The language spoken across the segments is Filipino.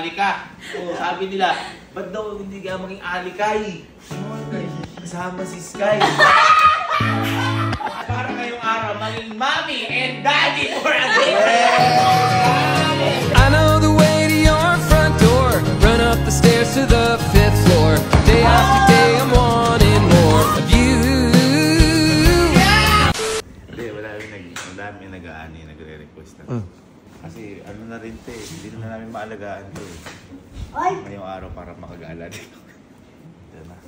alika. Sabi nila, ba't daw hindi ka maging alikay? Kasama si Sky. Para ngayong araw, maging mommy and daddy for a day. I know the way to your front door. Run up the stairs to the 5th floor. Day after day, I'm wanting more of you. Hindi, madami nagre-request na. Kasi ano na rin te, hindi na namin maalagaan to eh. Ngayong araw para makagala dito. Ito na.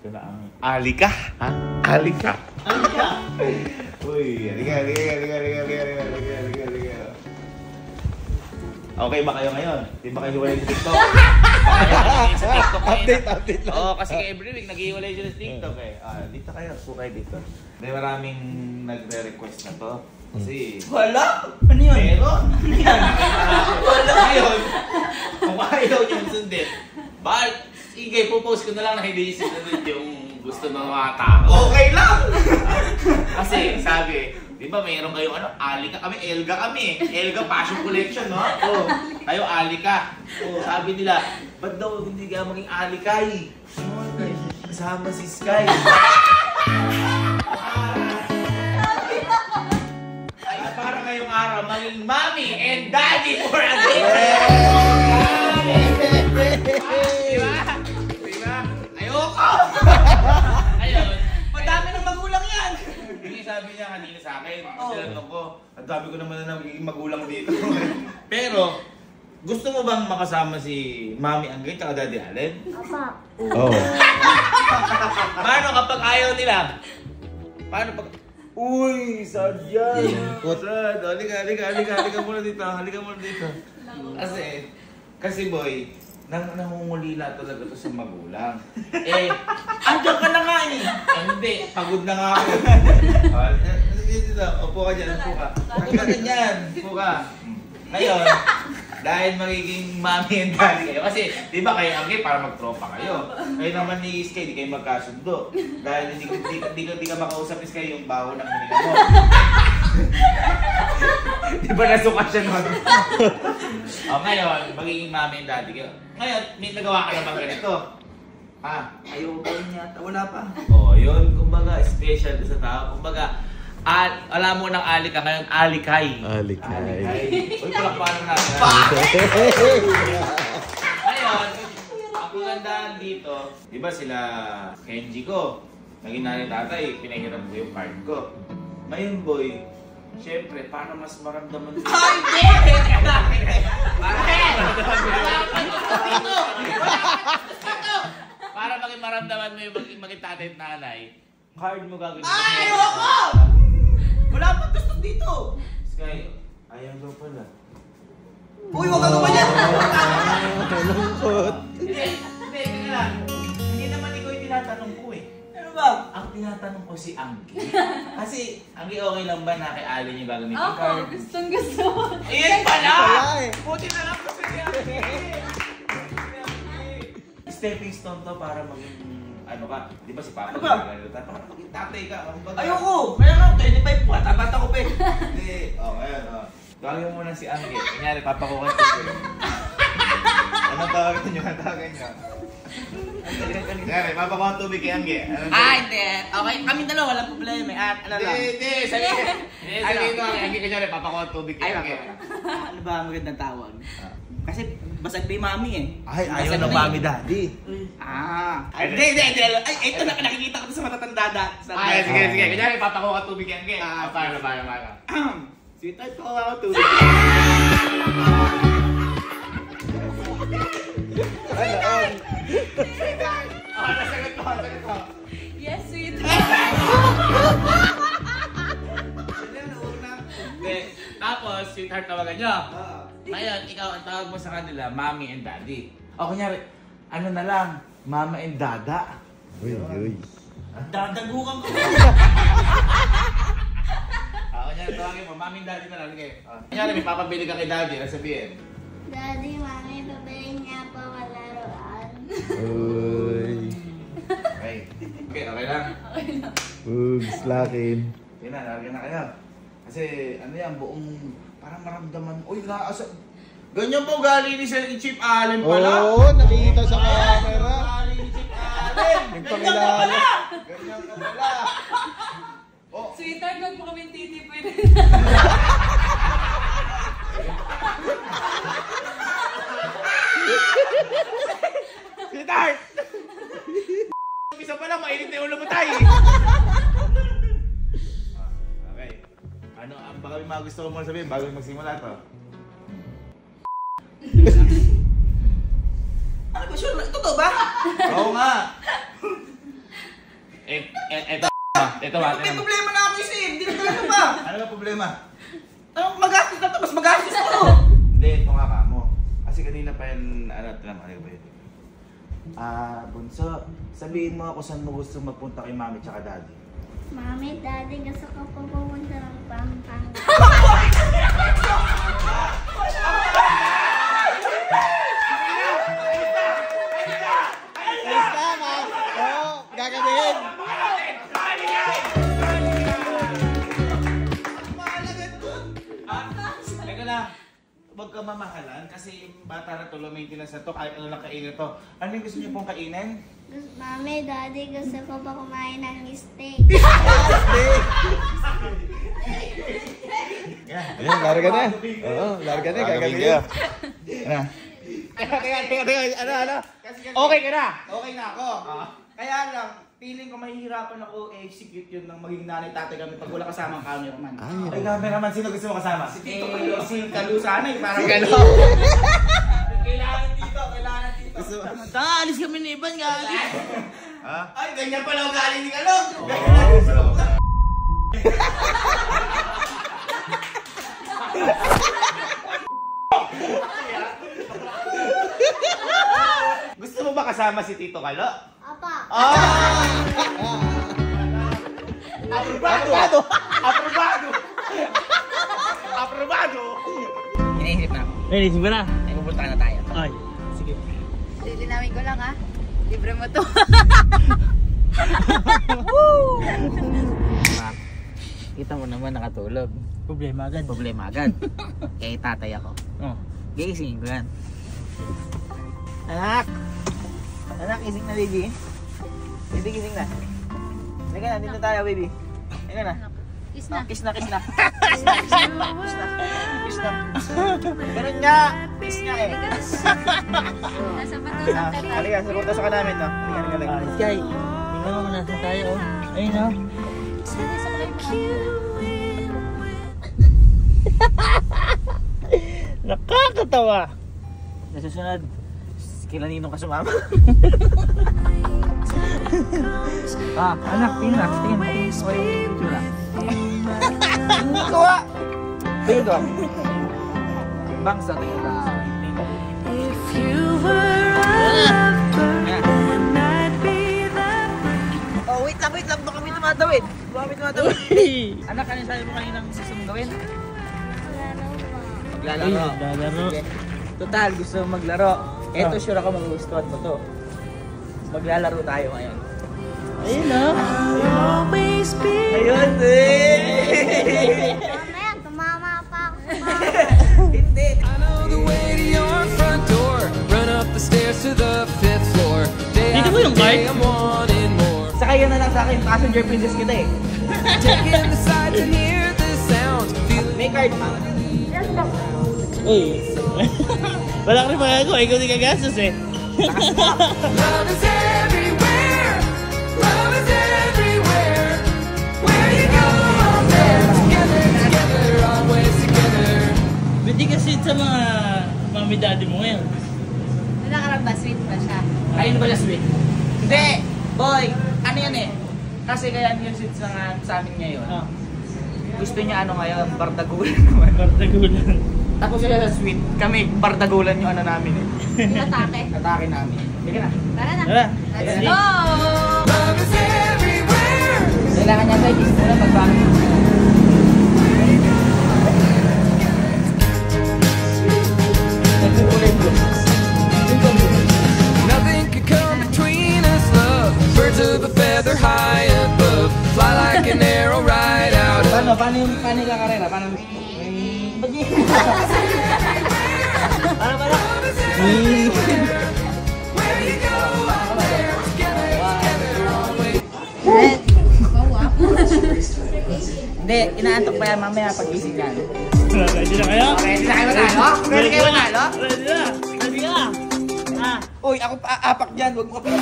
Ito na ang alika. Ha? Alika. Alika. Uy, alika. Okay ba kayo ngayon? Di ba kayo hiwalay sa TikTok? Sa TikTok Update lang. Oo, kasi every week nag-iwalay sila sa TikTok eh. Dito kayo, kayo dito. May maraming nagre-request na to. Kasi... Wala! Ano yun? Meron! Ano yan? Wala! Ngayon, kung ayaw niyong sundin, bakit? Sige, pupost ko na lang na hindi sinunod yung gusto ng mga tao. Okay lang! Kasi sabi, di ba mayroon kayong ano, alika kami, Elga kami. Elga Fashion Collection, no? Tayo alika. Sabi nila, ba't daw hindi ka maging alikay? Kasama si Sky. Ay, para ngayong araw, maging mommy and daddy for a day. Diba? Diba? Ayoko! Ayun. Madami ng magulang yan! Hindi sabi niya kanina sa akin. Tinanong ko, ang dami ko naman na nagiging magulang dito. Pero, gusto mo bang makasama si Mami Angge at Daddy Allen? Oo. Paano kapag ayaw nila? Paano pag... Uy, sadya! Sad! Halika muna dito. Kasi boy, nangungulila talaga to sa magulang. Andiyan ka na nga eh! Hindi, pagod na nga ako. Dito, upo ka dyan, upo ka. Upo ka ganyan, upo ka. Ngayon, dahil magiging mommy and daddy kayo, kasi di ba kayo Angge para mag-tropa kayo. Kayo naman ni Sky, di kayo magkasundo. Dahil hindi ka makausap ni Sky yung baho ng hininga mo. Di ba nasuka siya nun? Ngayon, magiging mommy and daddy kayo. Ngayon, may nagawa ka naman ganito. Ayaw ko rin yata. Wala pa. Yun, kumbaga, special sa tao. Kumbaga, alam mo ng alika ngayon, alikay. Alikay. Uy, palakpakan natin. Ngayon, ang magandaan dito, di ba sila Kenji ko, naging nanay tatay, pinahiram ko yung card ko. Ngayon, boy, syempre, paano mas maramdaman mo? Para maging maramdaman mo yung maging tatay at nanay, card mo gagawin. Ayoko! Wala pa gusto dito! Sky, ayaw daw pala. Uy, wag ka gumanyan! Malungkot. Hindi, teka lang. Hindi naman ikaw yung tinatanong ko eh. Ano ba? Ang tinatanong ko si Angge. Kasi, Angge, okay lang ba na kay Allen yung gagamitin Ako, card? gustong-gusto mo. Iyan pala! Wala eh. Buti na lang kasi si Angge. Stepping stone to para maging ano ka, di ba si Papa? Ano ba? Para maging tatay ka. Ayoko! Kaya nga, 25 pa. Tapat ako pa eh. Hindi. Ngayon. Gawin mo na si Angge. Kanyari, papakukan ko. Anong tawagin nyo? Kanyari, papakukan tubig kay Angge. Hindi. Okay, kami dalawa, walang problema. At ano lang. Hindi, sabihin mo kay Angge. Kanyari, papakukan tubig kay Angge. Ano ba ang magandang tawag? Kasi basag pa yung mami eh. Ayaw ng mami daddy. Hindi. Ay, ito na, nakikita ko sa matatanda. Sige. Kanyari, papakukan tubig kay Angge. Paano. Sweetheart, pakuha ako tubig. Nasagot ko. Yes, sweet. Tapos, sweetheart tawagan nyo. Ngayon, ikaw ang tawag mo sa kanila, mommy and daddy. O kunyari, ano na lang, mama and dada. Uy. Dadagukan ko. Kunyari, tawagin mo, mommy and daddy na lang. Kunyari, may papabili ka kay daddy, ano sabihin? Daddy, mami, pabili niya po malaruan. Uy. Okay lang. Ugs, lakin. Yun na, nalagyan na kayo. Kasi, ano yan, buong Parang maramdaman. Uy, ganyan po ugali ni Chief Allen pala. Oo, nakikita sa camera. Ugali ni Chief Allen. Nagpakilala. Ganyan ka pala. Oh. Sweetheart, wag mo kami titipoy na. Sweetheart! Isa pa lang, mainit na yung ulo mo tayo. Okay. Ano, baka may mga gusto ko muna sabihin bago magsimula to. Ano ba, sure? Totoo ba? Oo nga! Ito ba? May problema na ako isa eh. Hindi na talaga ba? Ano ba problema? Magastos na to, mas magastos ako. Hindi, ito nga ka mo. Kasi kanina pa yun, ano ba yun? Bunso, sabihin mo ako saan mo gusto magpunta kay mami tsaka daddy. Mami, daddy, gusto ko po pumunta ng Pampanga. Ayos na, ma. Oo, gagawin. Teka lang, huwag ka mamahalan kasi yung bata na to, low maintenance na to, kahit ano lang kainin to. Ano yung gusto niyo pong kainin? Mami, daddy, gusto ko pa kumain ng steak. Ayan, larga na. Oo, larga na, gagawin. Ano? Teka, ano? Okay ka na? Okay na ako. Kaya lang, feeling ko mahihirapan ako execute yun ng maging nanay tatay kami pag wala kasamang cameraman. Ay, cameraman, sino gusto mo kasama? Si Tito Kayo, si Kalu sana eh, parang gano'n. Kailangan dito. Alis kami ni Iban, gali. Ha? Ay, ganyan pala ugali ni Kalu. Gusto mo ba kasama si Tito Kalo? Apa, Aprobado! Aprobado! Iniisip na. Inisip mo na? Ay, pupunta na tayo. Ay. Sige. Lilinawin ko lang ha. Libre mo to. Kita mo naman nakatulog. Problema agad. Problema agad. Eh, tatay ako. Oh. Gising ko yan. Anak! Anak, gising na, baby. Baby, gising na. Halika na, dito tayo, baby. Halika na. Kiss na. Kiss na. Kiss na. Ganun nga. Kiss nga eh. Nasa patulang ka na. Halika, surutoso ka namin, no? Halika. Sky, tingnan mo nasa tayo. Oh. Ayun oh. Sige, saklay mo na. Nakakatawa. Sa susunod, kila Ninong ka sumama. Anak, tingin. Okay, itsura. Kuha! Tingin ko. Bangsa, tingin lang. Oh, wait lang. Baka kami tumatawid. Anak, ano sabi mo kaninang gusto mong gawin? laro po. Maglalaro. Sige. Total, gusto mo maglaro. Eto, sure ako magugustuhan mo to. Maglalaro tayo ngayon. Ayun oh. Ayun, Mamaya, tumama pa ako sa bahay. Hindi. I know the way to your front door. Run up the stairs to the 5th floor. Day Dito mo after yung day, card? I'm wanting more. Sakay na lang sa akin, passenger princess kita eh. Taking the sights and hear the sounds. Feeling May card pa. Uy. Wala ka rin magagawa. Ikaw di kagastos eh. love is everywhere. Love is everywhere. Where you go, I'm there. Together, always together. Hindi kasi sa mga mami daddy mo ngayon. Nakarang ba? Sweet ba siya? Ayun ba na sweet? Hindi! Boy! Ano yan eh? Kasi kaya yung sweet sa amin ngayon. Ah. Gusto niya ano ngayon, bardagulan naman. Partagulan. Tapos siya sa sweet, kami bardagulan yung ano namin eh. Yung atake? Atake namin. Sige na. Tara na. Tara. Let's Sige. go! Love is everywhere. Kailangan niya tayo, kiss muna pagbago. Nothing could come between us, love. Birds of a feather high above. Fly like an arrow right out of. Paano yung karera? Paano? Ano ba na? Hindi, inaantok pa yan mamaya pag-gising yan. Ready na kayo? Ready na kayo manalo? Ready kayo manalo? Ready na! Ready ka! Ah! Uy, ako pa aapak dyan, huwag mo ka pala.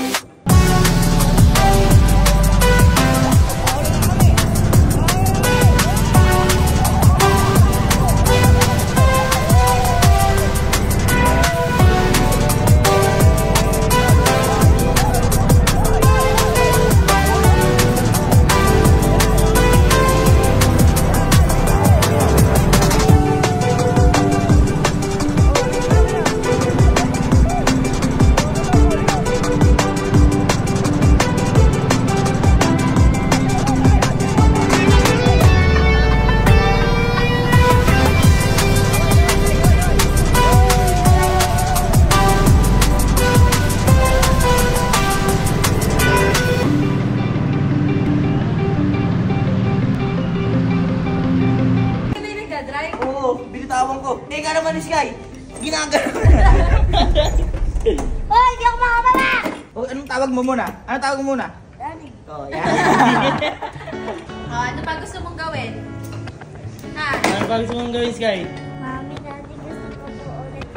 Binitawan ko. Teka naman ni Sky. Ginagano na. Hoy, di ako makabala! Oh, anong tawag mo muna? Anong tawag mo muna? Daddy. Oh, yan. Ano pa gusto mong gawin? Ha? Ano ba gusto mong gawin, Sky? Mami, Daddy, gusto ko po ulit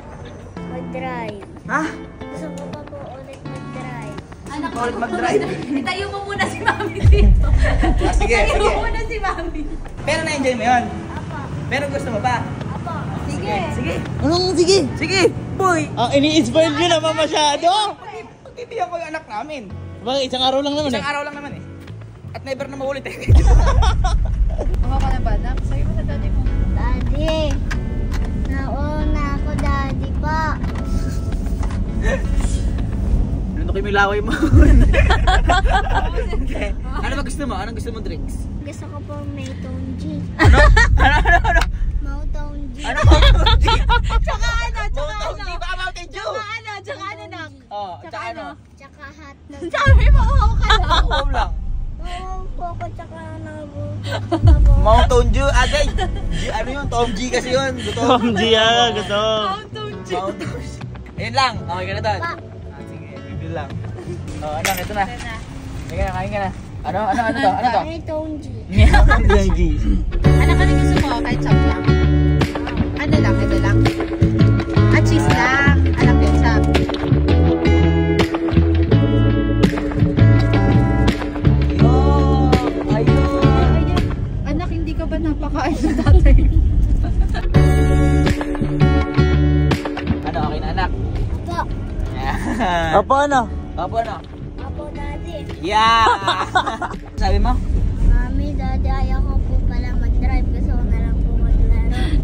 mag-drive. Ha? Gusto ko pa po ulit mag-drive. Anak Ulit mag-drive. Itayo mo muna si Mami dito. Sige, Itayo sige. mo muna si Mami. Pero na-enjoy mo yun? Apo. Pero gusto mo pa? Apo. Sige. Sige. Anong sige? Sige. Boy. Ini-spoil nyo naman masyado. Pagtitiyan ko yung anak namin. Bakit? Isang araw lang naman Isang araw lang naman eh. At never na maulit eh. Mukha ka na ba, Nak? Sabi mo sa daddy mo. Daddy. Nauna ako, Daddy pa. Lunukin mo yung laway mo. Okay. Ano ba gusto mo? Anong gusto mo drinks? Gusto ko po may Tone G. Ano? Mau Tone G. Ano Mountain Dew? Tsaka ano? Tsaka Mountain ano? Dew? Baka Mountain Dew? Tsaka ano? Tsaka ano, Nak? Oh, tsaka ano? Tsaka hotdog. Sabi mo, ako ka lang. Ako lang. Oo po ako, tsaka nabuto. Mountain Dew? Agay. Ano yun? Tom G kasi yun. Tom G gusto. Mountain Dew. Mountain Dew. Ayun lang. Okay ka na doon. Pa. Sige, bibili lang. Oh, ano? Ito na. Ito na. Sige na, kain ka na. Ano to? Ano to? May Tone G. Mountain G. Ano ka rin gusto mo? Kahit chop lang. Ano lang? Ito lang? Ah, cheese lang. Alam ko yung chop. Ayun. Anak, hindi ka ba napakain ng tatay? Ano, okay na anak? Apo. Yan. Apa ano? Opo, ano? Apo, Daddy. Yeah! Sabi mo? Mami, Daddy, ayaw ko po pala mag-drive. Gusto ko na lang po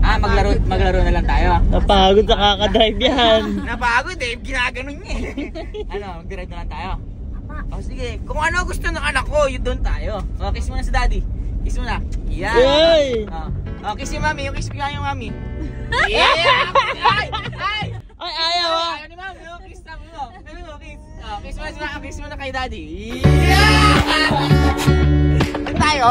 maglaro. Maglaro na lang tayo. Napagod sa kakadrive yan. Napagod eh, ginaganon niya eh. Ano, mag-drive na lang tayo? Apa. O sige, kung ano gusto ng anak ko, yun doon tayo. O, kiss mo na sa daddy. Kiss mo na. Yeah! Yay! O, kiss yung mami, yung kiss ko yung mami. Yeah! Ay! Ay! Ay, ayaw ah. Ayaw ni mami, yung kiss lang mo. Sabi mo, kiss. O, kiss mo na kay daddy. Yeah! Doon tayo.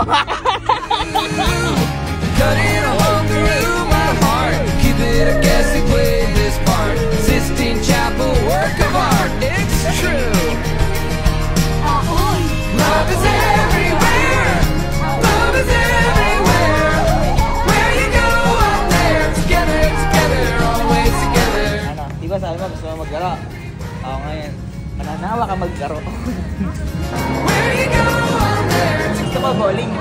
Cut it a hole through my heart. Keep it a guess we play this part. Sistine Chapel, work of art. It's true. Love is everywhere. Love is everywhere. Where you go out there. Together, together, always together. Ano, di ba sabi mo gusto mo maglaro? Oo, ngayon. Mananawa ka maglaro. Where you go out there. Gusto mo bowling?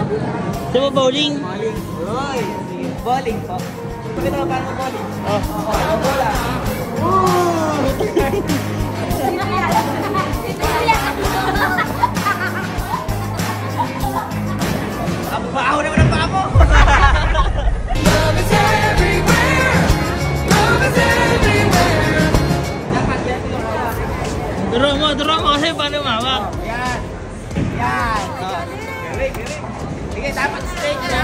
Di ba bowling? Bowling. Uy, sige. Bowling po. Pakita mo paano bowling. Oh. Ano bola? Ang baho naman ang paa mo. Love is everywhere. Love is everywhere. Dapat yan siguro. Duro mo kasi paano mawak. Yan. Yan. Galing. Sige, dapat straight na.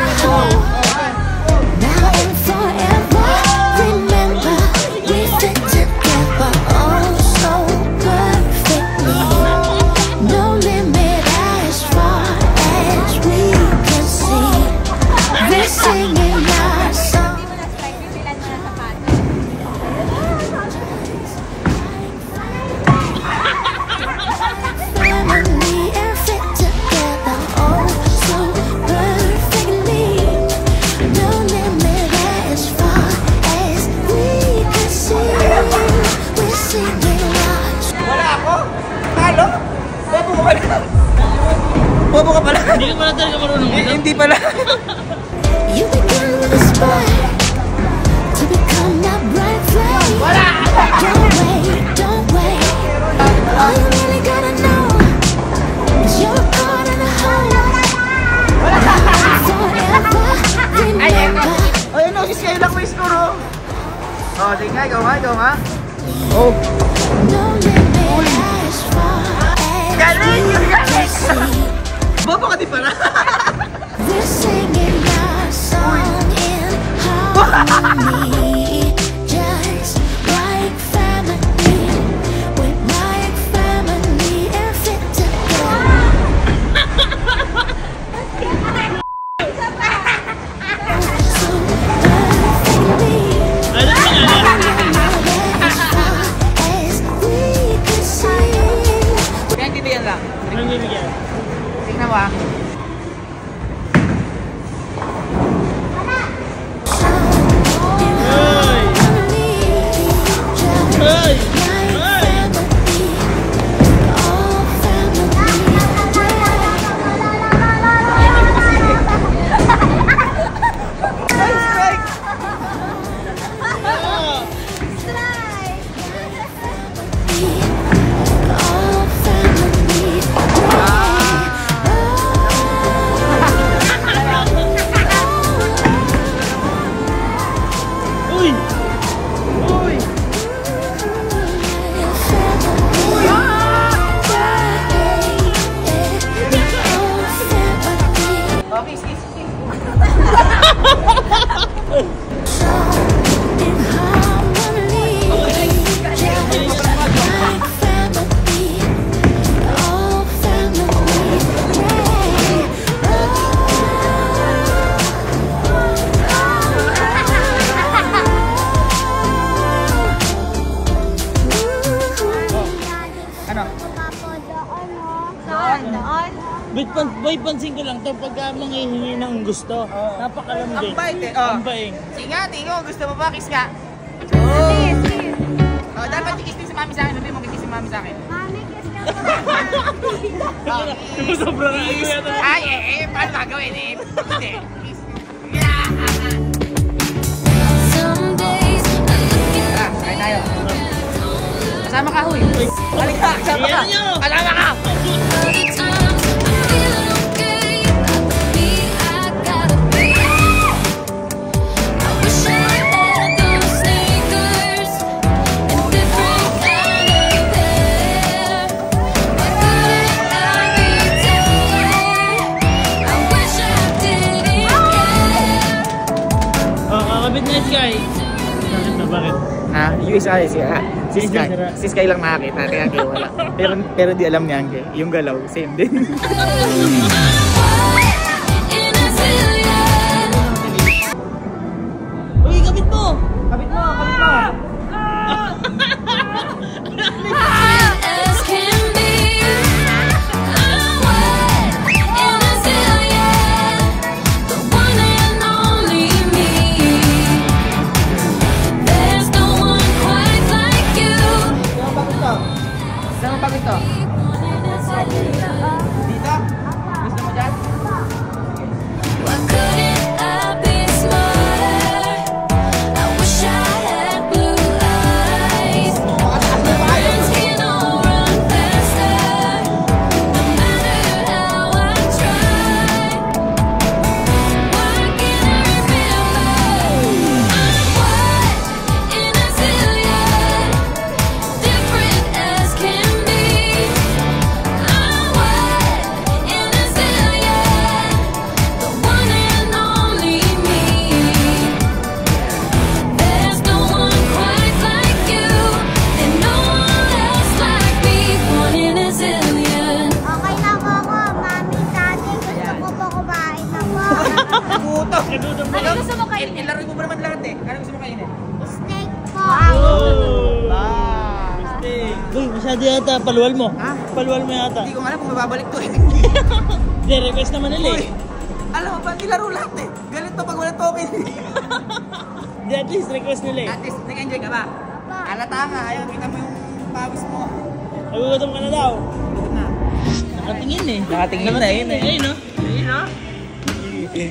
Now and forever, remember we fit together oh so perfectly. No limit as far as we can see. We're singing our song. talaga marunong ito? Hindi pala. You begin with a spark to become that bright flame. Don't wait. All you really gotta know is you're caught in a hole. Forever, remember. Ay, ano, sis kayo lang may score, oh. Oh, sige nga, ikaw nga. Oh. No limit as far as Galing, you can see. Bobo ka di pala. We're singing our song in harmony, just like family. We're like family and fit together. So perfectly, Ano ba as far as we can see. Kaya bibigyan lang. Anong bibigyan? Tingnan mo, ah. Ay! Uy! Oh, kiss. Ano? Doon. Boy, pansin ko lang to pagka manghihingi ng gusto. Napakalambing. Ang bait eh. Oh. Ang baing. Sige nga, tingin ko. Gusto mo ba? Kiss nga. Kiss, kiss. Oh, dapat kiss din si mami sa akin. Sabi mo, kiss si mami sa akin. Mami, kiss ka po. Sobrang ayos yata. Ay, paano gagawin eh? Hindi. Kiss. Yeah! Tara, sakay tayo. Kasama ka, huy. Halika, kasama ka. Iyan nyo. Kasama ka. Oh, kakabit na si Sky. Bakit na, bakit? Ha? USI siya. Si Yes, Sky. sir. Si Sky lang nakakita. Kaya kayo wala. Pero di alam niya. Yung galaw, same din. Uy, kabit mo! Kapit mo, kapit mo. Saan mo pagod to? Dito? Gusto mo dyan? Okay na po ako. Mami, daddy, gusto ko po kumain na po. Puto! Ano gusto mo kainin? Ilaro mo naman lahat eh. Ano gusto mo kainin? Steak po. Oh! Ah! Uy, masyado yata. Paluwal mo. Ha? Paluwal mo yata. Hindi ko alam kung mababalik to eh. Hindi, request naman nila Uy! eh. Alam mo ba, nilaro lahat eh. Galit to pag wala token. Hindi, at least request nila eh. At least, nag-enjoy ka ba? Halata nga, ayaw, kita mo yung pawis mo. Nagugutom ka na daw. Gutom na. Nakatingin eh. Nakatingin na, yun eh. Ayun no? no?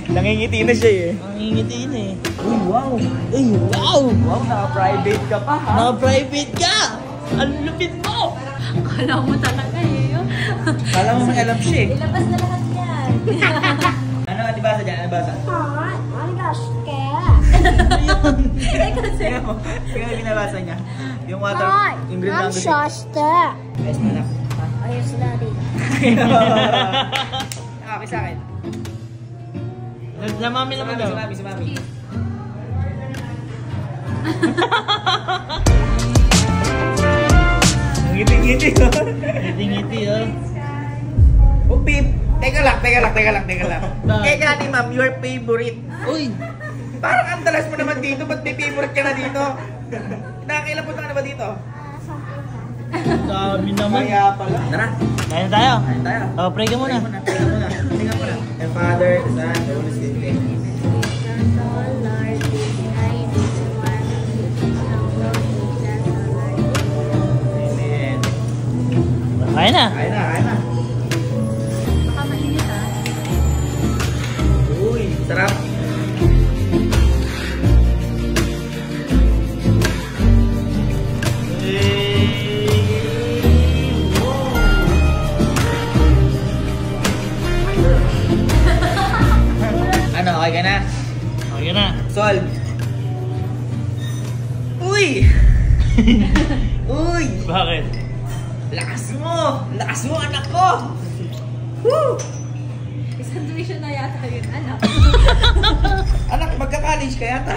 Nangingiti na siya eh. Nangingiti na eh. Uy, wow. Ay, wow! Wow, naka-private ka pa ha? Naka-private ka! Ang lupit mo! Akala mo talaga eh. Kala mo may alam siya eh. Ilabas na lahat yan. Ano, nabasa dyan? Nabasa? Oh my gosh, kaya. Tingnan mo binabasa niya. Yung water, Hi, yung green I'm language. Shasta. Yes, na lang. Ayos, Daddy. Okay sa akin. Na mami naman daw. Si Mami. Ngiti-ngiti. Ngiti-ngiti oh. Oh, Pip. Teka lang. Bakit? Kaya ni ma'am, your favorite. Uy! Parang ang dalas mo naman dito, ba't may favorite ka na dito? Nakakailan po na ba dito? Dami naman. Kaya pala. Tara, Kain tayo. kain tayo. Oh, pray ka muna. Pray muna. Tingnan mo na. And Father, the Son, the Holy Spirit. Amen. Kain na. Kain na. Baka mainit ah. Uy, sarap. Ano, okay ka na? Okay na. Solve. Uy! Uy! Bakit? Lakas mo, anak ko! Woo! Isang tuition na yata yun, anak. Anak, magka-college ka yata.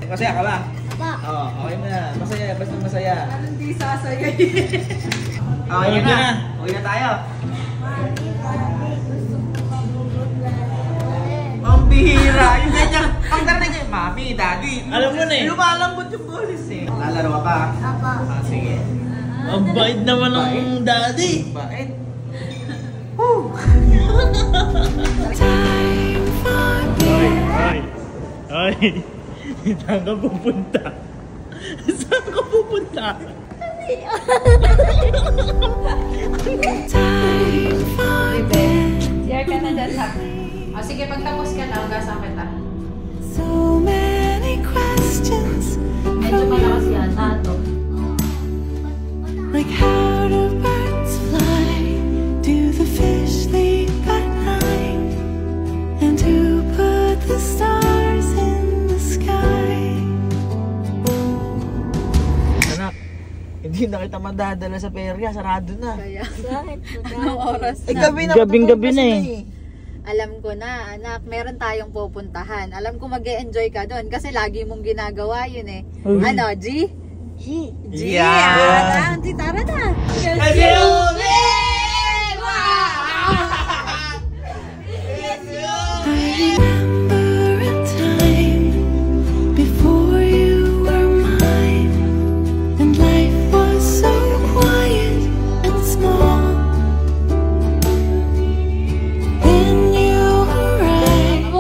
Masaya ka ba? Apa. Oo, okay mo na. Masaya, basta masaya. Parang di sasayay. Okay Okay na. na. Okay na tayo. Ang bihira. Yung ganyan. Pag narinig niya, Mami, Daddy. Alam mo na eh. Lumalambot yung boses eh. Lalaro ka pa? Apa. Ah, sige. Ang bait naman ng daddy. Bakit? Ay. Saan ka pupunta? Saan ka pupunta? Share ka na dyan, sabi. O sige, pagtapos ka na, ugasan kita. So many questions. Medyo malakas yata ito. Like how do birds fly? Do the fish sleep at night? And who put the stars in the sky? Anak, hindi na kita madadala sa perya. Sarado na. Kaya, anong oras na? Gabing-gabi na eh. Alam ko na, anak, meron tayong pupuntahan. Alam ko mag-e-enjoy ka doon kasi lagi mong ginagawa yun eh. Ano, G? G. Yeah. Auntie, tara na. I remember a time before you were mine, and life was so quiet and small. Then you arrived.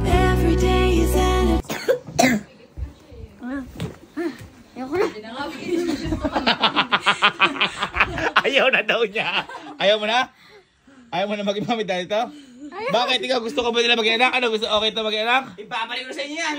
Every day is an Ayaw na daw niya. Ayaw mo na? Ayaw mo na maging mami dahil ito? Bakit? Ikaw gusto ka ba nila mag-ianak? Ano gusto? Okay ito mag-ianak? Ipapalik ko sa inyo yan.